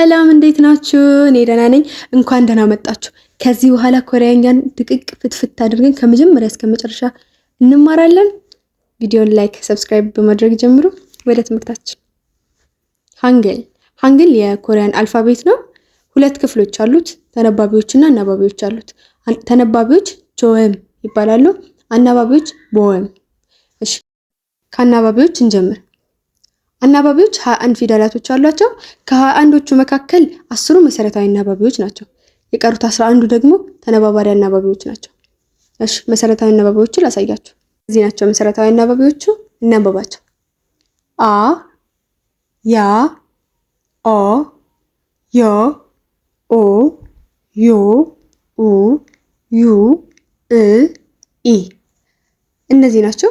ሰላም እንዴት ናችሁ? እኔ ደህና ነኝ። እንኳን ደህና መጣችሁ። ከዚህ በኋላ ኮሪያኛን ድቅቅ ፍትፍት አድርገን ከመጀመሪያ እስከ መጨረሻ እንማራለን። ቪዲዮን ላይክ፣ ሰብስክራይብ በማድረግ ጀምሩ። ወደ ትምህርታችን። ሃንግል የኮሪያን አልፋቤት ነው። ሁለት ክፍሎች አሉት፣ ተነባቢዎችና አናባቢዎች አሉት። ተነባቢዎች ጆም ይባላሉ፣ አናባቢዎች ቦም። እሺ ከአናባቢዎች እንጀምር። አናባቢዎች 21 ፊደላቶች አሏቸው። ከ21ዎቹ መካከል 10ሩ መሰረታዊ አናባቢዎች ናቸው። የቀሩት 11ዱ ደግሞ ተነባባሪ አናባቢዎች ናቸው። እሺ መሰረታዊ አናባቢዎችን ላሳያችሁ። እዚህ ናቸው መሰረታዊ አናባቢዎቹ። እናንበባቸው። አ ያ ኦ ዮ ኦ ዮ ኡ ዩ እ ኢ። እነዚህ ናቸው።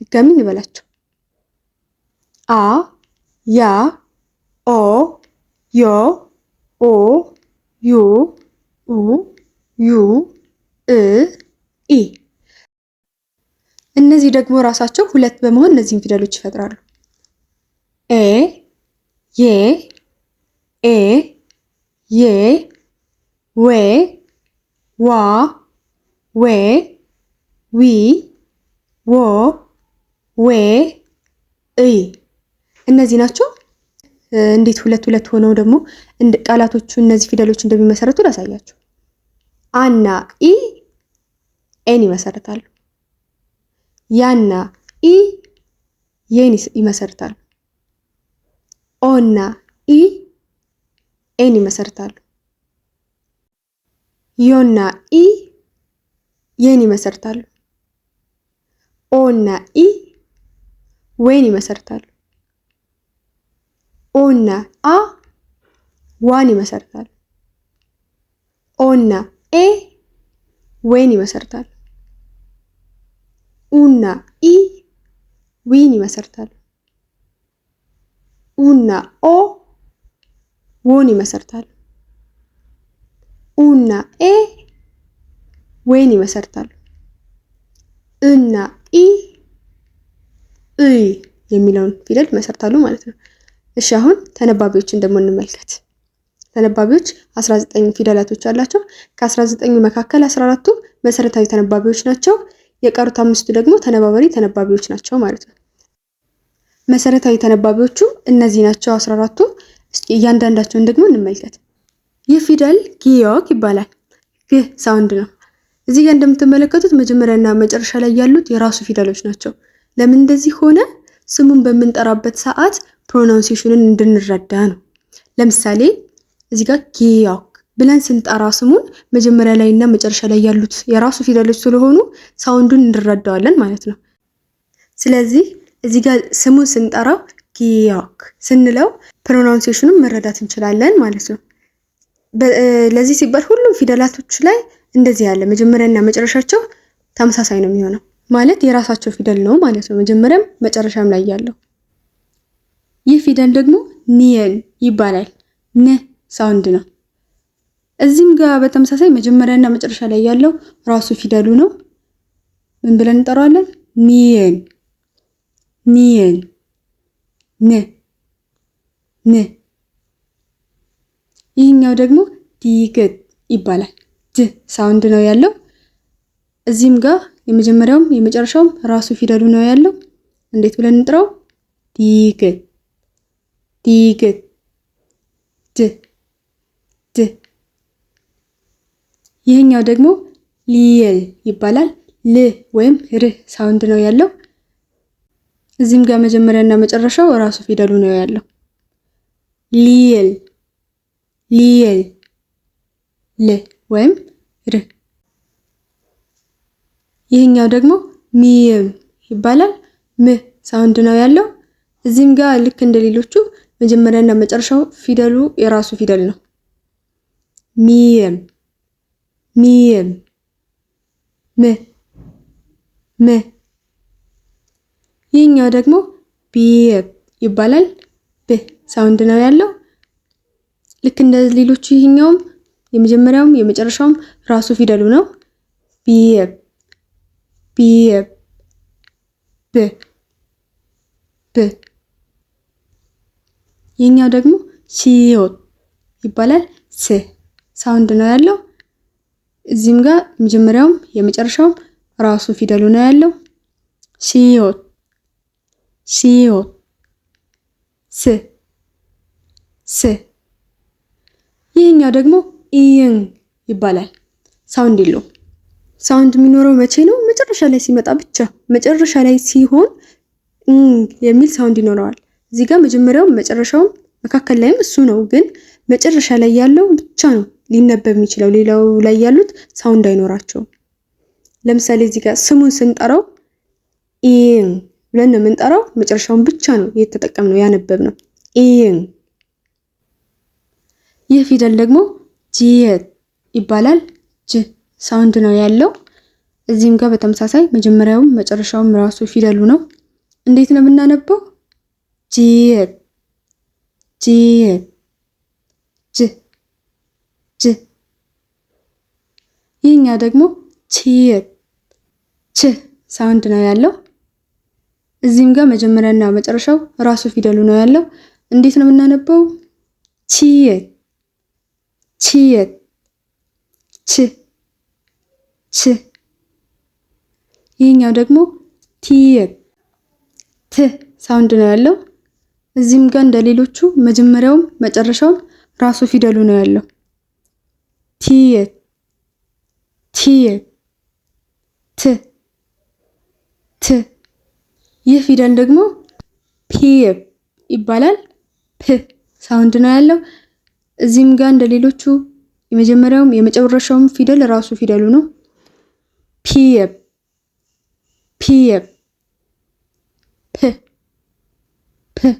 ድጋሚ እንበላቸው። አ ያ ኦ ዮ ኦ ዩ ኡ ዩ እ ኢ። እነዚህ ደግሞ ራሳቸው ሁለት በመሆን እነዚህን ፊደሎች ይፈጥራሉ። ኤ የ ኤ የ ዌ ዋ ዌ ዊ ዎ ዌ እ። እነዚህ ናቸው። እንዴት ሁለት ሁለት ሆነው ደግሞ ቃላቶቹ እነዚህ ፊደሎች እንደሚመሰረቱ ላሳያችሁ። አና ኢ ኤን ይመሰርታሉ። ያና ኢ የን ይመሰርታሉ። ኦና ኢ ኤን ይመሰርታሉ። ዮና ኢ የን ይመሰርታሉ። ኦና ኢ ዌን ይመሰርታሉ። ኦና አ ዋን ይመሰርታሉ። ኦና ኤ ዌን ይመሰርታሉ። ኡና ኢ ዊን ይመሰርታሉ። ኡና ኦ ዎን ይመሰርታሉ። ኡና ኤ ዌን ይመሰርታሉ። እና ኢ የሚለውን ፊደል ይመሰርታሉ ማለት ነው። እሺ አሁን ተነባቢዎችን ደግሞ እንመልከት። ተነባቢዎች 19 ፊደላቶች አላቸው። ከ19ኙ መካከል 14ቱ መሰረታዊ ተነባቢዎች ናቸው። የቀሩት 5ቱ ደግሞ ተነባባሪ ተነባቢዎች ናቸው ማለት ነው። መሰረታዊ ተነባቢዎቹ እነዚህ ናቸው 14ቱ። እስኪ እያንዳንዳቸውን ደግሞ እንመልከት። ይህ ፊደል ጊዮክ ይባላል። ግህ ሳውንድ ነው። እዚህ ጋር እንደምትመለከቱት መጀመሪያና መጨረሻ ላይ ያሉት የራሱ ፊደሎች ናቸው። ለምን እንደዚህ ሆነ? ስሙን በምንጠራበት ሰዓት ፕሮናንሴሽኑን እንድንረዳ ነው። ለምሳሌ እዚህ ጋር ጊዮክ ብለን ስንጠራ ስሙን መጀመሪያ ላይ እና መጨረሻ ላይ ያሉት የራሱ ፊደሎች ስለሆኑ ሳውንዱን እንረዳዋለን ማለት ነው። ስለዚህ እዚህ ጋር ስሙን ስንጠራው ጊዮክ ስንለው ፕሮናንሴሽኑን መረዳት እንችላለን ማለት ነው። ለዚህ ሲባል ሁሉም ፊደላቶች ላይ እንደዚህ ያለ መጀመሪያና መጨረሻቸው ተመሳሳይ ነው የሚሆነው። ማለት የራሳቸው ፊደል ነው ማለት ነው፣ መጀመሪያም መጨረሻም ላይ ያለው። ይህ ፊደል ደግሞ ኒየን ይባላል። ነ ሳውንድ ነው። እዚህም ጋር በተመሳሳይ መጀመሪያና መጨረሻ ላይ ያለው ራሱ ፊደሉ ነው። ምን ብለን እንጠራዋለን? ኒየን ኒየን ነ ነ። ይህኛው ደግሞ ዲግት ይባላል። ድ ሳውንድ ነው ያለው። እዚህም ጋር የመጀመሪያውም የመጨረሻውም ራሱ ፊደሉ ነው ያለው። እንዴት ብለን እንጥራው? ዲግት ዲግት ድ ድ። ይህኛው ደግሞ ሊየል ይባላል። ል ወይም ር ሳውንድ ነው ያለው። እዚህም ጋር መጀመሪያና መጨረሻው ራሱ ፊደሉ ነው ያለው። ሊየል ሊየል ል ወይም ር። ይህኛው ደግሞ ሚም ይባላል። ም ሳውንድ ነው ያለው። እዚህም ጋር ልክ እንደሌሎቹ መጀመሪያና መጨረሻው ፊደሉ የራሱ ፊደል ነው። ሚም ሚም ም ም። ይህኛው ደግሞ ቢብ ይባላል። ብ ሳውንድ ነው ያለው። ልክ እንደሌሎቹ ይህኛውም የመጀመሪያውም የመጨረሻውም ራሱ ፊደሉ ነው። ቢብ ቢብ ብ ብ። ይህኛው ደግሞ ሲዮት ይባላል። ስ ሳውንድ ነው ያለው። እዚህም ጋር መጀመሪያውም የመጨረሻውም ራሱ ፊደሉ ነው ያለው። ሲዮት ሲዮት ስ ስ። ይህኛው ደግሞ ኢን ይባላል። ሳውንድ የለውም። ሳውንድ የሚኖረው መቼ ነው? መጨረሻ ላይ ሲመጣ ብቻ። መጨረሻ ላይ ሲሆን የሚል ሳውንድ ይኖረዋል። እዚህ ጋር መጀመሪያውም መጨረሻውም መካከል ላይም እሱ ነው፣ ግን መጨረሻ ላይ ያለው ብቻ ነው ሊነበብ የሚችለው። ሌላው ላይ ያሉት ሳውንድ አይኖራቸውም። ለምሳሌ እዚህ ጋር ስሙን ስንጠራው ኢን ብለን ነው የምንጠራው። መጨረሻውን ብቻ ነው የተጠቀምነው ያነበብነው ኢን። ይህ ፊደል ደግሞ ጂየት ይባላል። ጅ ሳውንድ ነው ያለው። እዚህም ጋር በተመሳሳይ መጀመሪያውም መጨረሻውም ራሱ ፊደሉ ነው። እንዴት ነው የምናነበው? ጂየት ጂየት ጅ ጅ። ይህኛው ደግሞ ቺየት ች ሳውንድ ነው ያለው። እዚህም ጋር መጀመሪያና መጨረሻው ራሱ ፊደሉ ነው ያለው። እንዴት ነው የምናነበው? ቺየት ቺየት ች ች። ይህኛው ደግሞ ቲየት ት ሳውንድ ነው ያለው። እዚህም ጋር እንደሌሎቹ መጀመሪያውም መጨረሻውም ራሱ ፊደሉ ነው ያለው። ቲየት ቲየት ት ት። ይህ ፊደል ደግሞ ፒየፕ ይባላል። ፕ ሳውንድ ነው ያለው። እዚህም ጋር እንደሌሎቹ የመጀመሪያውም የመጨረሻውም ፊደል ራሱ ፊደሉ ነው። ፒየፕ ፒየፕ ፕ ፕ።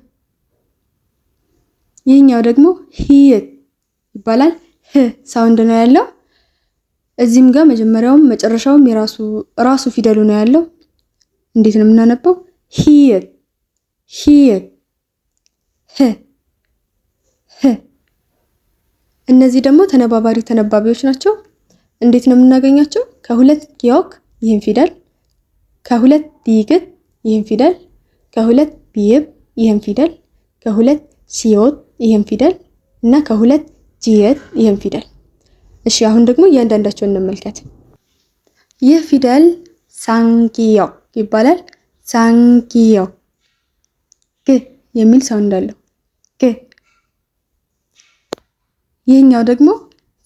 ይህኛው ደግሞ ሂየት ይባላል። ህ ሳውንድ ነው ያለው። እዚህም ጋር መጀመሪያውም መጨረሻውም ራሱ ፊደሉ ነው ያለው። እንዴት ነው የምናነበው? ሂየት ሂየት ህ ህ። እነዚህ ደግሞ ተነባባሪ ተነባቢዎች ናቸው። እንዴት ነው የምናገኛቸው? ከሁለት ጊዮክ ይህን ፊደል፣ ከሁለት ዲግት ይህን ፊደል፣ ከሁለት ቢየብ ይህን ፊደል፣ ከሁለት ሲዮት ይህን ፊደል እና ከሁለት ጂየት ይህን ፊደል። እሺ አሁን ደግሞ እያንዳንዳቸውን እንመልከት። ይህ ፊደል ሳንጊዮ ይባላል። ሳንጊዮ ግ የሚል ሳውንድ አለው። ግ። ይህኛው ደግሞ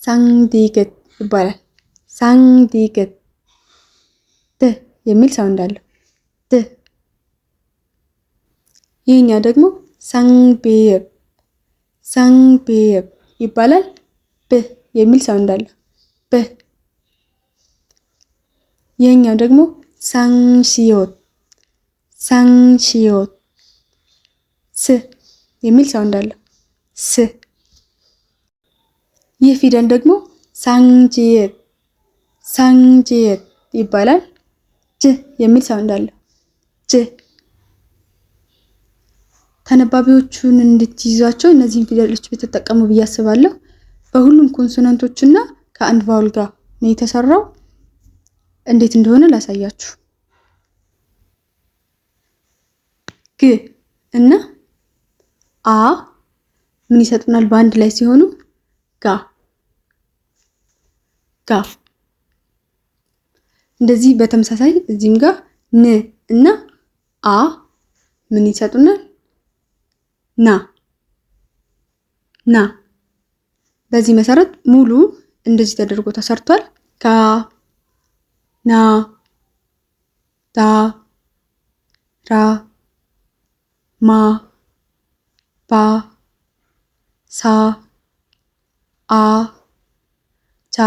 ሳንዲግት ይባላል። ሳንዲግት ድ የሚል ሳውንድ አለው። ድ። ይህኛው ደግሞ ሳንቤየብ ሳንቤየብ ይባላል። ብ የሚል ሳውንድ አለው። ብ። ይህኛው ደግሞ ሳንሺዮት ሳንሺዮት ስ የሚል ሳውንድ አለው። ስ። ይህ ፊደል ደግሞ ሳንጂየት ሳንጂየት ይባላል። ጅ የሚል ሳውንድ አለው። ጅ። ተነባቢዎቹን እንድትይዟቸው እነዚህን ፊደሎች ብትጠቀሙ ብዬ አስባለሁ። በሁሉም ኮንሶናንቶች እና ከአንድ ቫውል ጋር ነው የተሰራው። እንዴት እንደሆነ ላሳያችሁ። ግ እና አ ምን ይሰጡናል? በአንድ ላይ ሲሆኑ ጋ ጋ። እንደዚህ በተመሳሳይ እዚህም ጋር ን እና አ ምን ይሰጡናል? ና ና። በዚህ መሰረት ሙሉ እንደዚህ ተደርጎ ተሰርቷል። ጋ ና ዳ ራ ማ ባ ሳ አ ቻ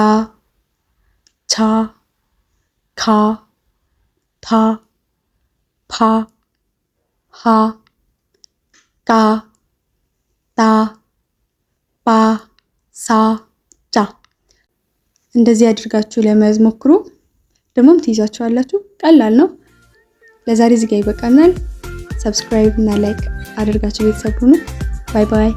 ቻ ካ ታ ፓ ሃ ጋ ዳ ባ ሳ ጃ። እንደዚህ አድርጋችሁ ለመያዝ ሞክሩ። ደግሞም ትይዛችኋላችሁ። ቀላል ነው። ለዛሬ እዚህ ጋር ይበቃናል። ሰብስክራይብ እና ላይክ አድርጋችሁ ቤተሰብ ሁኑ። ባይ ባይ።